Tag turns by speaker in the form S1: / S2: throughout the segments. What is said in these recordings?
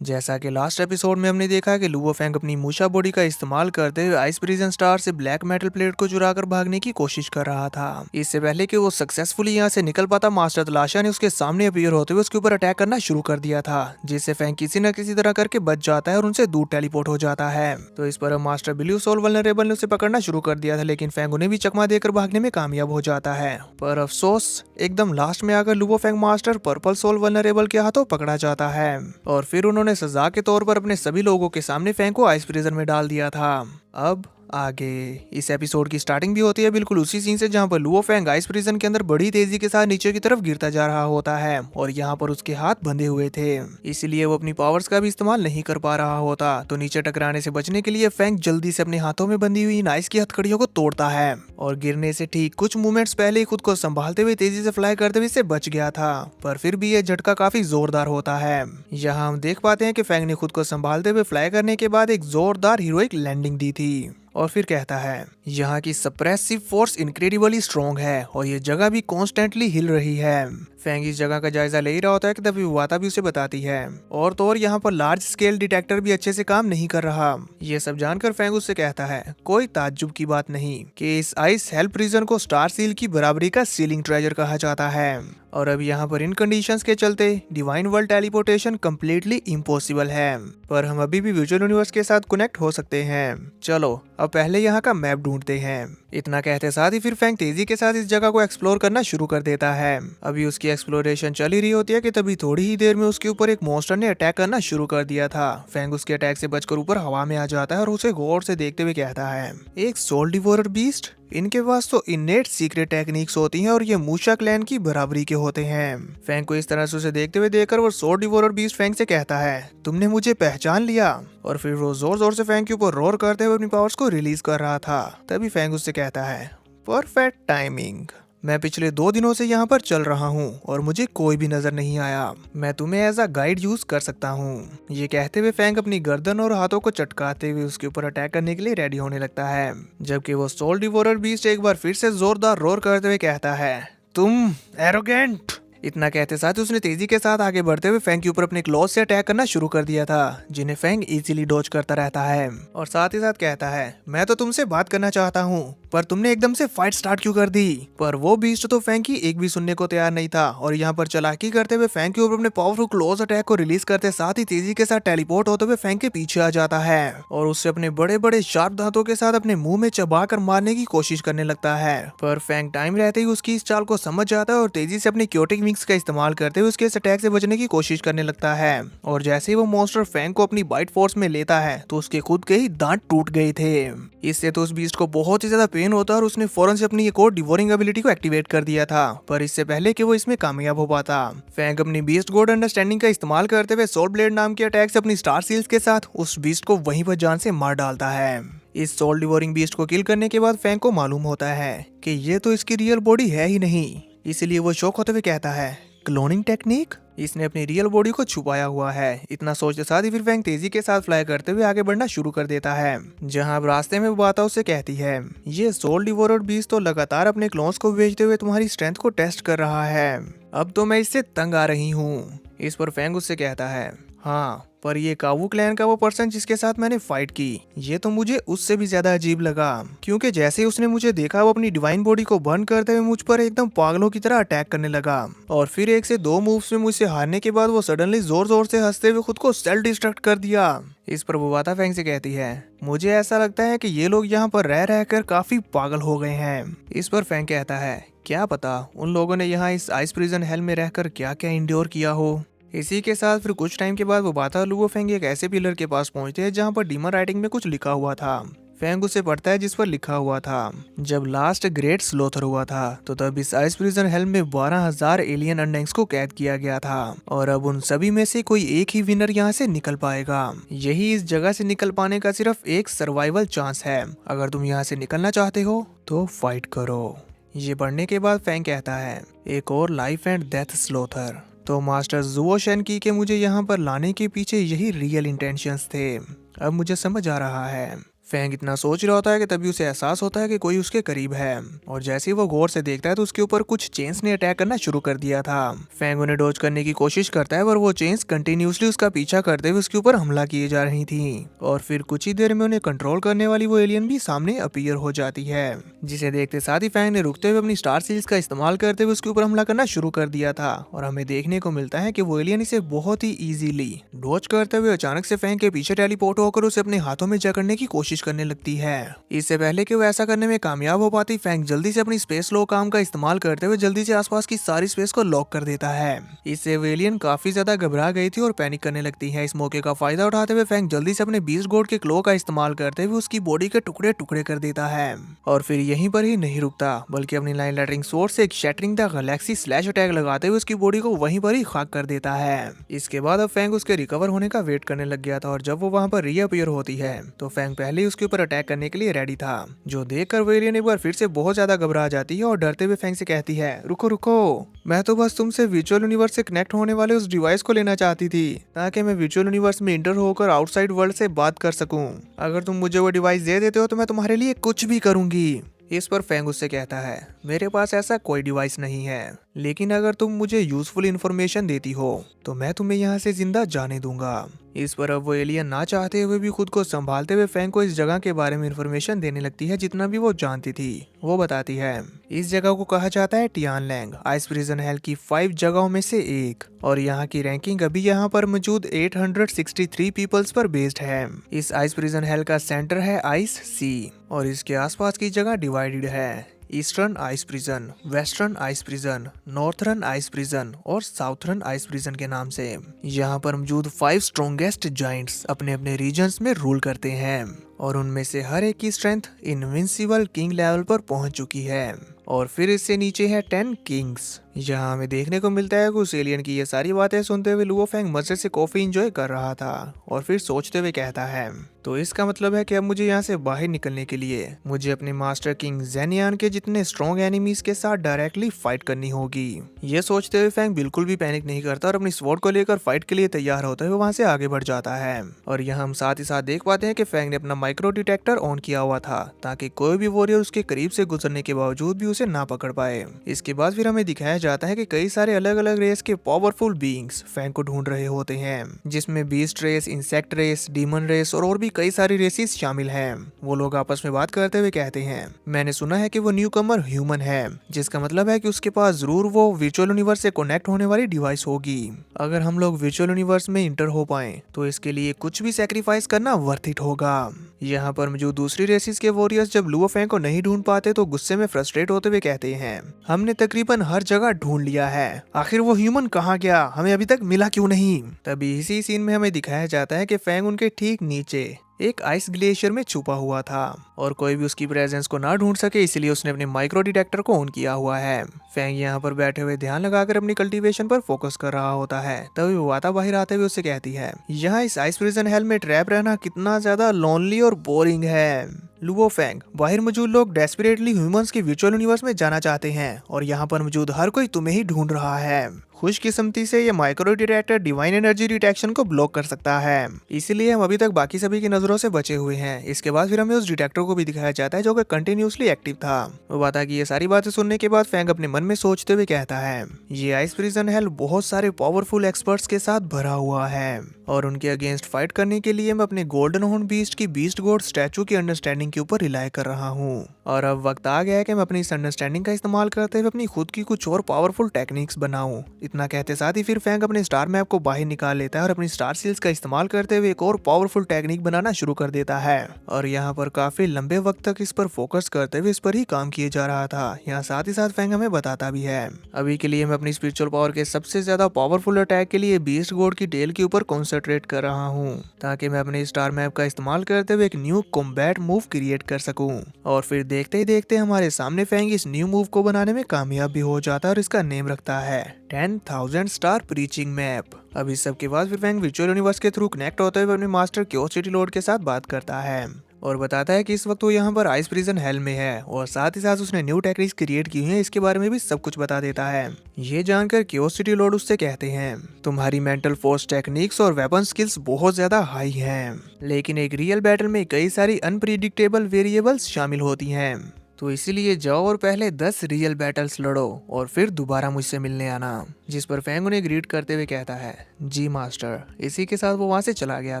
S1: जैसा कि last episode में हमने देखा कि लुओ फेंग अपनी मूशा बॉडी का इस्तेमाल करते हुए आइस प्रिजन स्टार से ब्लैक मेटल प्लेट को चुराकर भागने की कोशिश कर रहा था। इससे पहले कि वो सक्सेसफुली यहाँ से निकल पाता, मास्टर तलाशा ने उसके सामने अपीयर होते हुए उसके ऊपर अटैक करना शुरू कर दिया था, जिससे फेंग किसी न किसी तरह करके बच जाता है और उनसे दूर टेलीपोर्ट हो जाता है। तो इस पर मास्टर ब्लू सोल वल्नरेबल ने उसे पकड़ना शुरू कर दिया था, लेकिन फेंग उन्हें भी चकमा देकर भागने में कामयाब हो जाता है। पर अफसोस, एकदम लास्ट में आकर Luo Feng master purple soul vulnerable के हाथों पकड़ा जाता है और फिर उन्होंने सजा के तौर पर अपने सभी लोगों के सामने फेंग को आइस फ्रीजर में डाल दिया था। अब आगे इस एपिसोड की स्टार्टिंग भी होती है बिल्कुल उसी सीन से जहां पर लुओ फेंग आइस प्रिजन के अंदर बड़ी तेजी के साथ नीचे की तरफ गिरता जा रहा होता है और यहां पर उसके हाथ बंधे हुए थे, इसलिए वो अपनी पावर्स का भी इस्तेमाल नहीं कर पा रहा होता। तो नीचे टकराने से बचने के लिए फेंग जल्दी से अपने हाथों में बंधी हुई इन आइस की हथकड़ियों को तोड़ता है और गिरने से ठीक कुछ मोमेंट्स पहले ही खुद को संभालते हुए तेजी से फ्लाई करते हुए इससे बच गया था। पर फिर भी ये झटका काफी जोरदार होता है। यहाँ हम देख पाते हैं कि फेंग ने खुद को संभालते हुए फ्लाई करने के बाद एक जोरदार हीरोइक लैंडिंग दी थी और फिर कहता है यहाँ की सप्रेसिव फोर्स इनक्रेडिबली स्ट्रॉन्ग है और ये जगह भी कॉन्स्टेंटली हिल रही है। फेंग इस जगह का जायजा ले ही रहा होता है कि तभी वाता भी उसे बताती है और तो और यहाँ पर लार्ज स्केल डिटेक्टर भी अच्छे से काम नहीं कर रहा। ये सब जानकर फेंग उससे कहता है कोई ताज्जुब की बात नहीं कि इस आइस हेल्प रीजन को स्टार सील की बराबरी का सीलिंग ट्रेजर कहा जाता है और अब यहाँ पर इन कंडीशंस के चलते divine world teleportation completely impossible है, पर हम अभी भी विजुअल यूनिवर्स के साथ कनेक्ट हो सकते हैं। चलो अब पहले यहाँ का मैप ढूंढते हैं। इतना कहते साथ ही फिर फेंग तेजी के साथ इस जगह को एक्सप्लोर करना शुरू कर देता है। अभी उसकी एक्सप्लोरेशन चल ही रही होती है कि तभी थोड़ी ही देर में उसके ऊपर एक मॉन्स्टर ने अटैक करना शुरू कर दिया था। फेंग उसके अटैक से बचकर ऊपर हवा में आ जाता है और उसे गौर से देखते हुए कहता है एक सोल डिवोरर बीस्ट, इनके पास तो इनेट सीक्रेट टेक्निक्स होती हैं और ये मूशा क्लैन की बराबरी के होते हैं। फेंग को इस तरह से उसे देखते हुए देखकर वो सोल डिवोरर बीस्ट फेंग से कहता है तुमने मुझे पहचान लिया, और फिर वो जोर जोर से फेंग के ऊपर रोर करते हुए अपनी पावर्स को रिलीज कर रहा था। तभी फेंग उससे कहता है परफेक्ट टाइमिंग, मैं पिछले 2 दिनों से यहाँ पर चल रहा हूँ और मुझे कोई भी नजर नहीं आया, मैं तुम्हें एज अ गाइड यूज कर सकता हूँ। ये कहते हुए फेंग अपनी गर्दन और हाथों को चटकाते हुए उसके ऊपर अटैक करने के लिए रेडी होने लगता है, जबकि वो सोल डिवोरर बीस्ट एक बार फिर से जोरदार रोर करते हुए कहता है तुम एरोगेंट। इतना कहते साथ उसने तेजी के साथ आगे बढ़ते हुए फेंग के ऊपर अपने क्लॉज से अटैक करना शुरू कर दिया था, जिन्हें फेंग इजीली डॉज करता रहता है और साथ ही साथ कहता है मैं तो तुमसे बात करना चाहता हूँ, पर तुमने एकदम से फाइट स्टार्ट क्यों कर दी। पर वो बीस्ट तो फेंग की एक भी सुनने को तैयार नहीं था और यहाँ पर चालाकी करते हुए फेंग के ऊपर अपने पावरफुल क्लोज अटैक को रिलीज करते साथ ही तेजी के साथ टेलीपोर्ट होते हुए फेंग के पीछे आ जाता है और उससे अपने बड़े बड़े शार्प दांतों के साथ अपने मुंह में चबा कर मारने की कोशिश करने लगता है। पर फेंग टाइम रहते ही उसकी इस चाल को समझ जाता है और तेजी से अपनी क्योटिक विंग्स का इस्तेमाल करते हुए उसके इस अटैक से बचने की कोशिश करने लगता है और जैसे ही वो मॉन्स्टर फेंग को अपनी बाइट फोर्स में लेता है तो उसके खुद के ही दांत टूट गए थे। इससे तो उस बीस्ट को बहुत ही ज्यादा पेन होता है और उसने फौरन से अपनी एक और डिवोरिंग एबिलिटी को एक्टिवेट कर दिया था, पर इससे पहले कि वो इसमें कामयाब हो पाता, फेंग अपनी बीस्ट गॉड अंडरस्टैंडिंग का इस्तेमाल करते हुए सोल ब्लेड नाम के अटैक से अपनी स्टार सील्स के साथ उस बीस्ट को वहीं पर जान से मार डालता है। इस सोल डिवोरिंग बीस्ट को किल करने के बाद फेंग को मालूम होता है कि ये तो इसकी रियल बॉडी है ही नहीं, इसलिए वो शॉक होते हुए कहता है क्लोनिंग टेक्निक, इसने अपनी रियल बॉडी को छुपाया हुआ है। इतना सोचते साथ ही फिर फेंग तेजी के साथ फ्लाई करते हुए आगे बढ़ना शुरू कर देता है, जहां अब रास्ते में वाता उससे कहती है ये सोल डिवोरर बीस्ट तो लगातार अपने क्लोन्स को बेचते हुए तुम्हारी स्ट्रेंथ को टेस्ट कर रहा है, अब तो मैं इससे तंग आ रही हूँ। इस पर फेंग उससे कहता है हाँ, पर ये कावू क्लैन का वो पर्सन जिसके साथ मैंने फाइट की, ये तो मुझे उससे भी ज्यादा अजीब लगा, क्योंकि जैसे ही उसने मुझे देखा वो अपनी डिवाइन बॉडी को बर्न करते हुए मुझ पर एकदम पागलों की तरह अटैक करने लगा और फिर 1 से 2 मूव्स में मुझसे हारने के बाद वो सडनली जोर जोर से हंसते हुए खुद को सेल्फ डिस्ट्रक्ट कर दिया। इस पर बुवाता फेंग से कहती है मुझे ऐसा लगता है कि ये लोग यहाँ पर रह रहकर काफी पागल हो गए हैं। इस पर फेंग कहता है क्या पता उन लोगों ने यहाँ इस आइस प्रिजन हेल में रहकर क्या क्या इंड्योर किया हो। इसी के साथ फिर कुछ टाइम के बाद वो बाता लुओ फेंग एक ऐसे पिलर के पास पहुंचते हैं जहाँ पर डीमन राइटिंग में कुछ लिखा हुआ था। फेंग उसे पढ़ता है जिस पर लिखा हुआ था जब लास्ट ग्रेट स्लोथर हुआ था तो तब इस आइस प्रिजन हेल में 12,000 एलियन अंडेंग्स को कैद किया गया था और अब उन सभी में से कोई एक ही विनर यहाँ से निकल पाएगा। यही इस जगह से निकल पाने का सिर्फ एक सर्वाइवल चांस है, अगर तुम यहाँ से निकलना चाहते हो तो फाइट करो। ये पढ़ने के बाद फेंग कहता है एक और लाइफ एंड डेथ स्लोथर, तो मास्टर जुओ शेनकी के मुझे यहाँ पर लाने के पीछे यही रियल इंटेंशंस थे, अब मुझे समझ आ रहा है। फैंग इतना सोच रहा होता है कि तभी उसे एहसास होता है कि कोई उसके करीब है, और जैसे ही वो गौर से देखता है तो उसके ऊपर कुछ चेन्स ने अटैक करना शुरू कर दिया था। फैंग उन्हें डॉज करने की कोशिश करता है, पर वो चेन्स कंटिन्यूसली उसका पीछा करते हुए उसके ऊपर हमला किए जा रही थी, और फिर कुछ ही देर में उन्हें कंट्रोल करने वाली वो एलियन भी सामने अपीयर हो जाती है, जिसे देखते साथ ही फैंग ने रुकते हुए अपनी स्टार सील्स का इस्तेमाल करते हुए उसके ऊपर हमला करना शुरू कर दिया था। और हमें देखने को मिलता है कि वो एलियन इसे बहुत ही इजीली डॉज करते हुए अचानक से फैंग के पीछे टेलीपोर्ट होकर उसे अपने हाथों में जकड़ने की कोशिश करने लगती है। इससे पहले कि वो ऐसा करने में कामयाब हो पाती, फैंग जल्दी से अपनी स्पेस लॉक आर्म का इस्तेमाल करते हुए जल्दी से आसपास की सारी स्पेस को लॉक कर देता है। इससे वो एलियन काफी ज्यादा घबरा गई थी और पैनिक करने लगती है। इस मौके का फायदा उठाते हुए फैंग जल्दी से अपने बीस्ट गोड के क्लो का इस्तेमाल करते हुए उसकी बॉडी के टुकड़े टुकड़े कर देता है, और फिर यहीं पर ही नहीं रुकता बल्कि अपनी लाइन लैटरिंग सोर्स से एक shattering the Galaxy slash attack लगाते हुए उसकी बॉडी को वहीं पर ही खाक कर देता है। इसके बाद अब फैंग उसके रिकवर होने का वेट करने लग गया था, और जब वो वहां पर रीअपीयर होती है तो फैंग पहले ही उसके ऊपर अटैक करने के लिए रेडी था, जो देखकर वो एलियन एक बार फिर से बहुत ज्यादा घबरा जाती है और डरते हुए फैंग से कहती है, रुको रुको, मैं तो बस तुमसे वर्चुअल यूनिवर्स से कनेक्ट होने वाले उस डिवाइस को लेना चाहती थी, ताकि मैं वर्चुअल यूनिवर्स में इंटर होकर आउटसाइड वर्ल्ड से बात कर सकूं। अगर तुम मुझे वो डिवाइस दे देते हो तो मैं तुम्हारे लिए कुछ भी करूंगी। इस पर फैंग उससे कहता है, मेरे पास ऐसा कोई डिवाइस नहीं है, लेकिन अगर तुम मुझे यूजफुल इन्फॉर्मेशन देती हो तो मैं तुम्हें यहाँ से जिंदा जाने दूंगा। इस पर अब वो एलियन ना चाहते हुए भी खुद को संभालते हुए फैंग को इस जगह के बारे में इन्फॉर्मेशन देने लगती है। जितना भी वो जानती थी वो बताती है। इस जगह को कहा जाता है टियानलैंग, आइस प्रिजन हेल की 5 जगहों में से एक, और यहाँ की रैंकिंग अभी यहाँ पर मौजूद 863 पीपल्स पर बेस्ड है। इस आइस प्रिजन हेल का सेंटर है आइस सी, और इसके आसपास की जगह डिवाइडेड है eastern ice prison, western ice prison, northern ice prison और साउथर्न आइस प्रिजन के नाम से। यहाँ पर मौजूद 5 स्ट्रॉन्गेस्ट जाइंट्स अपने अपने रीजन्स में रूल करते हैं, और उनमें से हर एक की स्ट्रेंथ इनविंसिबल किंग लेवल पर पहुंच चुकी है। और फिर इससे नीचे है 10 किंग्स। यहाँ हमें देखने को मिलता है कि उस एलियन की ये सारी बातें सुनते हुए लुओ फैंग मजे से कॉफी एंजॉय कर रहा था, और फिर सोचते हुए कहता है, तो इसका मतलब है कि अब मुझे यहाँ से बाहर निकलने के लिए मुझे अपने मास्टर किंग जेनियान के जितने स्ट्रॉन्ग एनिमीज के साथ डायरेक्टली फाइट करनी होगी। ये सोचते हुए फैंग बिल्कुल भी पैनिक नहीं करता और अपनी स्वॉर्ड को लेकर फाइट के लिए तैयार होते हुए वहाँ से आगे बढ़ जाता है। और यहाँ हम साथ ही साथ देख पाते हैं कि फैंग ने अपना माइक्रो डिटेक्टर ऑन किया हुआ था, ताकि कोई भी वॉरियर उसके करीब से गुजरने के बावजूद भी उसे ना पकड़ पाए। इसके बाद फिर हमें दिखाया जाता है कि कई सारे अलग अलग रेस के पावरफुल बीइंग्स फैंग को ढूंढ रहे होते हैं, जिसमें beast race, insect race, demon race और भी कई सारी रेसेस शामिल हैं। वो लोग आपस में बात करते हुए कहते हैं, मैंने सुना है कि वो न्यू कमर ह्यूमन है, जिसका मतलब है कि उसके पास जरूर वो वर्चुअल यूनिवर्स से कनेक्ट होने वाली डिवाइस होगी। अगर हम लोग वर्चुअल यूनिवर्स में इंटर हो पाए तो इसके लिए कुछ भी सेक्रीफाइस करना वर्थ इट होगा। यहाँ पर जो दूसरी रेसिस के वॉरियर्स जब लुओ फैंग को नहीं ढूंढ पाते तो गुस्से में फ्रस्ट्रेट होते हुए कहते हैं, हमने तकरीबन हर जगह ढूंढ लिया है, आखिर वो ह्यूमन कहाँ गया, हमें अभी तक मिला क्यों नहीं। तभी इसी सीन में हमें दिखाया जाता है कि फैंग उनके ठीक नीचे एक आइस ग्लेशियर में छुपा हुआ था, और कोई भी उसकी प्रेजेंस को ना ढूंढ सके, इसलिए उसने अपने माइक्रो डिटेक्टर को ऑन किया हुआ है। फैंग यहाँ पर बैठे हुए ध्यान लगाकर अपनी कल्टीवेशन पर फोकस कर रहा होता है। तभी वो वाता बाहर आते हुए उससे कहती है, यहाँ इस आइस प्रिजन हेल में ट्रैप रहना कितना ज्यादा लोनली और बोरिंग है। लुओ फैंग, बाहर मौजूद लोग डेस्परेटली ह्यूमंस के वर्चुअल यूनिवर्स में जाना चाहते हैं, और यहाँ पर मौजूद हर कोई तुम्हें ही ढूंढ रहा है। खुशकिस्मती से ये micro detector divine energy detection को ब्लॉक कर सकता है, इसलिए हम अभी तक बाकी सभी की नजरों से बचे हुए हैं। इसके बाद फिर हमें उस डिटेक्टर को भी दिखाया जाता है जो कि कंटिन्यूसली एक्टिव था। वो बता कि ये सारी बातें सुनने के बाद फैंग अपने मन में सोचते हुए कहता है, ये आइस प्रिजन हेल बहुत सारे पावरफुल एक्सपर्ट्स के साथ भरा हुआ है, और उनके अगेंस्ट फाइट करने के लिए मैं अपने गोल्डन हॉर्न बीस्ट की बीस्ट गॉड स्टैचू की अंडरस्टैंडिंग के ऊपर रिलाई कर रहा हूँ। और अब वक्त आ गया है कि मैं अपनी इस अंडरस्टैंडिंग का इस्तेमाल करते हुए अपनी खुद की कुछ और पावरफुल टेक्निक्स बनाऊं। इतना कहते साथ ही फिर फैंग अपने स्टार मैप को बाहर निकाल लेता है और अपनी स्टार सील्स का इस्तेमाल करते हुए एक और पावरफुल टेक्निक बनाना शुरू कर देता है। और यहाँ पर काफी लंबे वक्त तक इस पर फोकस करते हुए इस पर ही काम किए जा रहा था। यहाँ साथ ही साथ फैंग हमें बताता भी है, अभी के लिए मैं अपनी स्पिरिचुअल पावर के सबसे ज्यादा पावरफुल अटैक के लिए बीस्ट गॉड की टेल के ऊपर कॉन्सेंट्रेट कर रहा हूँ, ताकि मैं अपने स्टार मैप का इस्तेमाल करते हुए एक न्यू कॉम्बैट मूव क्रिएट कर सकूं। और फिर देखते ही देखते हमारे सामने फैंग इस न्यू मूव को बनाने में कामयाब भी हो जाता है, और इसका नेम रखता है 10,000 स्टार प्रीचिंग मैप। अब इस सब के बाद फिर फैंग वर्चुअल यूनिवर्स के थ्रू कनेक्ट होते हुए अपने मास्टर क्योसिटी लॉर्ड के साथ बात करता है, और बताता है कि इस वक्त वो यहाँ पर आइस प्रिजन हेल में है और साथ ही साथ उसने न्यू टेक्निक्स क्रिएट की हुई है, इसके बारे में भी सब कुछ बता देता है। ये जानकर क्यूरियोसिटी लॉर्ड उससे कहते हैं तुम्हारी मेंटल फोर्स टेक्निक्स और वेपन स्किल्स बहुत ज्यादा हाई हैं, लेकिन एक रियल बैटल में कई सारी अनप्रिडिक्टेबल वेरिएबल्स शामिल होती हैं, तो इसीलिए जाओ और पहले 10 रियल बैटल्स लड़ो और फिर दोबारा मुझसे मिलने आना। जिस पर फैंग उन्हें ग्रीट करते हुए कहता है जी मास्टर। इसी के साथ वो वहां से चला गया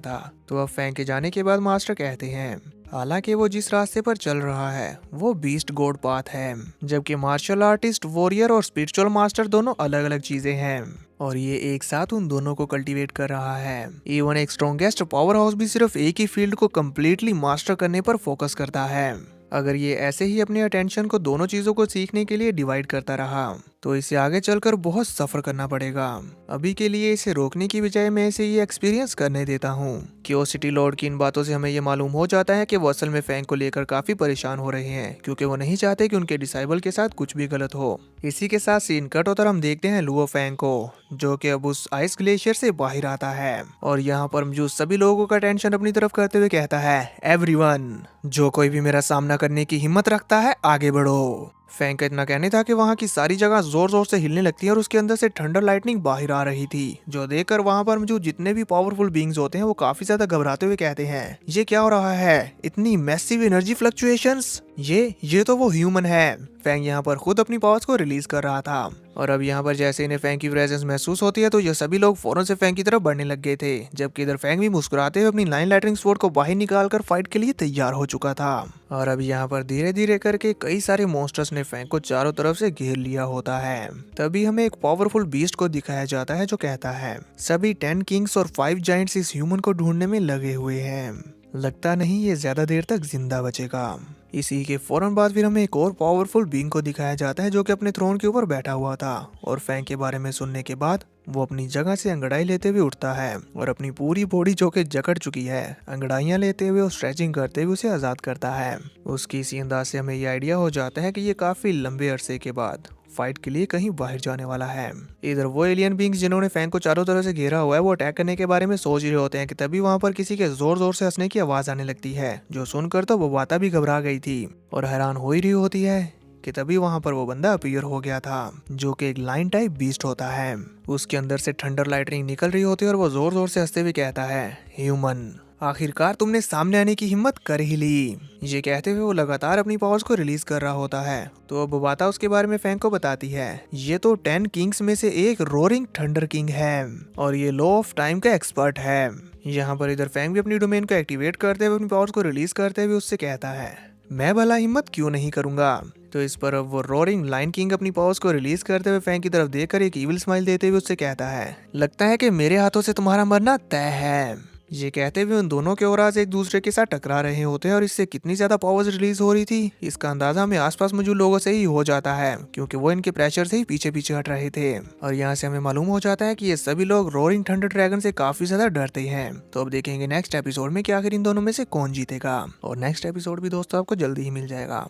S1: था। तो अब फैंग के जाने के बाद मास्टर कहते हैं हालांकि वो जिस रास्ते पर चल रहा है वो बीस्ट गॉड पाथ है, जबकि मार्शल आर्टिस्ट, वॉरियर और स्पिरिचुअल मास्टर दोनों अलग अलग चीजें हैं और ये एक साथ उन दोनों को कल्टीवेट कर रहा है। इवन एक स्ट्रॉन्गेस्ट पावर हाउस भी सिर्फ एक ही फील्ड को कम्प्लीटली मास्टर करने पर फोकस करता है। अगर ये ऐसे ही अपने अटेंशन को दोनों चीजों को सीखने के लिए डिवाइड करता रहा तो इसे आगे चलकर बहुत सफर करना पड़ेगा। अभी के लिए इसे रोकने की बजाय मैं इसे ये एक्सपीरियंस करने देता हूँ। क्यूरियोसिटी लॉर्ड की इन बातों से हमें ये मालूम हो जाता है कि वो असल में फैंग को लेकर काफी परेशान हो रहे हैं, क्योंकि वो नहीं चाहते कि उनके डिसाइबल के साथ कुछ भी गलत हो। इसी के साथ सीन कट होकर हम देखते हैं लुओ फैंग को, जो कि अब उस आइस ग्लेशियर से बाहर आता है और यहाँ पर मौजूद सभी लोगों का अटेंशन अपनी तरफ करते हुए कहता है एवरीवन, जो कोई भी मेरा सामना करने की हिम्मत रखता है आगे बढ़ो। फैंग का इतना कहने था कि वहाँ की सारी जगह जोर जोर से हिलने लगती है और उसके अंदर से थंडर लाइटनिंग बाहर आ रही थी, जो देखकर वहाँ पर मौजूद जितने भी पावरफुल बीइंग्स होते हैं वो काफी ज्यादा घबराते हुए कहते हैं ये क्या हो रहा है, इतनी मैसिव एनर्जी फ्लक्चुएशंस, ये तो वो ह्यूमन है। फैंग यहाँ पर खुद अपनी पावर्स को रिलीज कर रहा था और अब यहाँ पर जैसे इन्हें फैंग की प्रेजेंस महसूस होती है तो ये सभी लोग फौरन से फैंग की तरफ बढ़ने लग गए थे, जबकि इधर फैंग भी मुस्कुराते हुए अपनी लाइन लाइटनिंग स्वॉर्ड को बाहर निकालकर फाइट के लिए तैयार हो चुका था। और अब यहाँ पर धीरे धीरे करके कई सारे मॉन्स्टर्स ने फैंग को चारों तरफ से घेर लिया होता है। तभी हमें एक पावरफुल बीस्ट को दिखाया जाता है जो कहता है सभी 10 किंग्स और 5 जाइंट्स इस ह्यूमन को ढूंढने में लगे हुए हैं, लगता नहीं ये ज्यादा देर तक जिंदा बचेगा। इसी के फौरन बाद फिर हमें एक और पावरफुल बीइंग को दिखाया जाता है जो कि अपने थ्रोन के ऊपर बैठा हुआ था और फैंग के बारे में सुनने के बाद वो अपनी जगह से अंगड़ाई लेते हुए उठता है और अपनी पूरी बॉडी जो कि जकड़ चुकी है अंगड़ाइयां लेते हुए और स्ट्रेचिंग करते हुए उसे आजाद करता है। उसकी इसी अंदाज से हमें ये आइडिया हो जाता है कि ये काफी लंबे अरसे के बाद फाइट के लिए कहीं बाहर जाने वाला है। इधर वो एलियन बींग्स जिन्होंने फैंग को चारों तरफ से घेरा हुआ है वो अटैक करने के बारे में सोच रहे होते हैं कि तभी वहां पर किसी के जोर जोर से हंसने की आवाज आने लगती है, जो सुनकर तो वो वाता भी घबरा गई थी और हैरान हो ही रही होती है कि तभी वहां पर वो बंदा अपीयर हो गया था, जो कि एक लाइन टाइप बीस्ट होता है। उसके अंदर से थंडर लाइटनिंग निकल रही होती है और वो जोर जोर से हंसते हुए कहता है ह्यूमन, आखिरकार तुमने सामने आने की हिम्मत कर ही ली। ये कहते हुए वो लगातार अपनी पावर्स को रिलीज कर रहा होता है। तो अब बाता उसके बारे में फैंग को बताती है ये तो 10 किंग्स में से एक रोरिंग थंडर किंग है और ये लॉ ऑफ टाइम का एक्सपर्ट है। यहाँ पर इधर फैंग भी अपनी डोमेन को एक्टिवेट करते हुए अपनी पावर्स को रिलीज करते हुए उससे कहता है मैं भला हिम्मत क्यों नहीं करूंगा। तो इस पर अब वो रोरिंग लाइन किंग अपनी पावर्स को रिलीज करते हुए फैंग की तरफ देखकर एक इविल स्माइल देते हुए उससे कहता है लगता है कि मेरे हाथों से तुम्हारा मरना तय है। ये कहते हुए उन दोनों के ओराज एक दूसरे के साथ टकरा रहे होते हैं और इससे कितनी ज्यादा पावर्स रिलीज हो रही थी इसका अंदाजा हमें आसपास मौजूद लोगों से ही हो जाता है, क्योंकि वो इनके प्रेशर से ही पीछे पीछे हट रहे थे। और यहाँ से हमें मालूम हो जाता है कि ये सभी लोग रोरिंग थंडर ड्रैगन से काफी ज्यादा डरते हैं। तो अब देखेंगे नेक्स्ट एपिसोड में कि आखिर इन दोनों में से कौन जीतेगा, और नेक्स्ट एपिसोड भी दोस्तों आपको जल्दी ही मिल जाएगा।